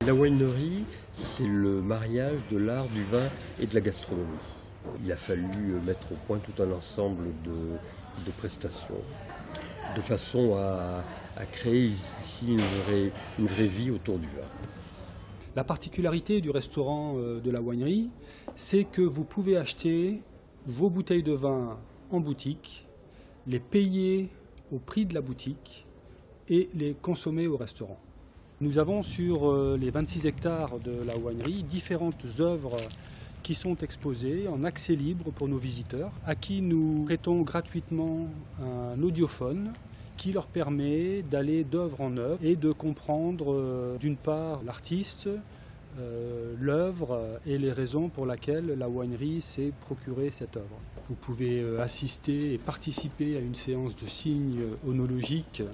La winery, c'est le mariage de l'art, du vin et de la gastronomie. Il a fallu mettre au point tout un ensemble de prestations, de façon à créer ici une vraie vie autour du vin. La particularité du restaurant de la winery, c'est que vous pouvez acheter vos bouteilles de vin en boutique, les payer au prix de la boutique et les consommer au restaurant. Nous avons sur les 26 hectares de la winery différentes œuvres qui sont exposées en accès libre pour nos visiteurs, à qui nous prêtons gratuitement un audiophone qui leur permet d'aller d'œuvre en œuvre et de comprendre d'une part l'artiste, l'œuvre et les raisons pour lesquelles la winery s'est procuré cette œuvre. Vous pouvez assister et participer à une séance de signes onologiques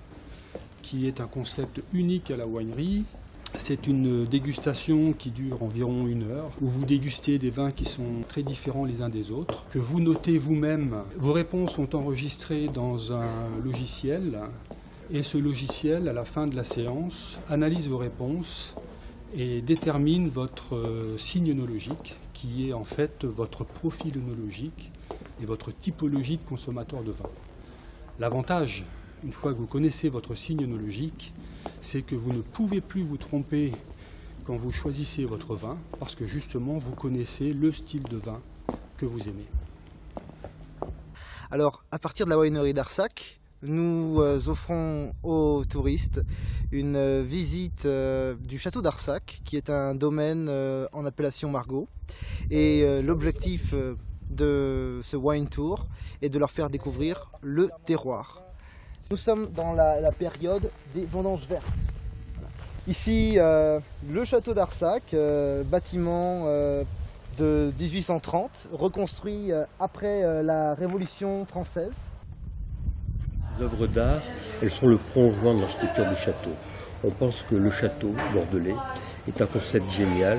qui est un concept unique à la winery. C'est une dégustation qui dure environ 1 heure, où vous dégustez des vins qui sont très différents les uns des autres, que vous notez vous-même. Vos réponses sont enregistrées dans un logiciel, et ce logiciel, à la fin de la séance, analyse vos réponses et détermine votre signe œnologique, qui est en fait votre profil œnologique et votre typologie de consommateur de vin. L'avantage, une fois que vous connaissez votre signe œnologique, c'est que vous ne pouvez plus vous tromper quand vous choisissez votre vin, parce que justement vous connaissez le style de vin que vous aimez. Alors, à partir de la winery d'Arsac, nous offrons aux touristes une visite du château d'Arsac, qui est un domaine en appellation Margaux. Et l'objectif de ce wine tour est de leur faire découvrir le terroir. Nous sommes dans la période des vendanges vertes. Ici, le château d'Arsac, bâtiment de 1830, reconstruit après la Révolution française. Les œuvres d'art, elles sont le prolongement de l'architecture du château. On pense que le château bordelais est un concept génial,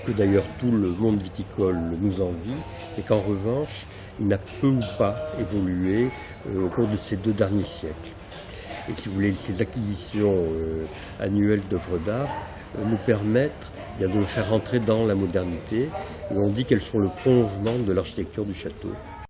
que d'ailleurs tout le monde viticole nous envie, et qu'en revanche, il n'a peu ou pas évolué au cours de ces 2 derniers siècles. Et si vous voulez, ces acquisitions annuelles d'œuvres d'art nous permettent de le faire rentrer dans la modernité, et on dit qu'elles sont le prolongement de l'architecture du château.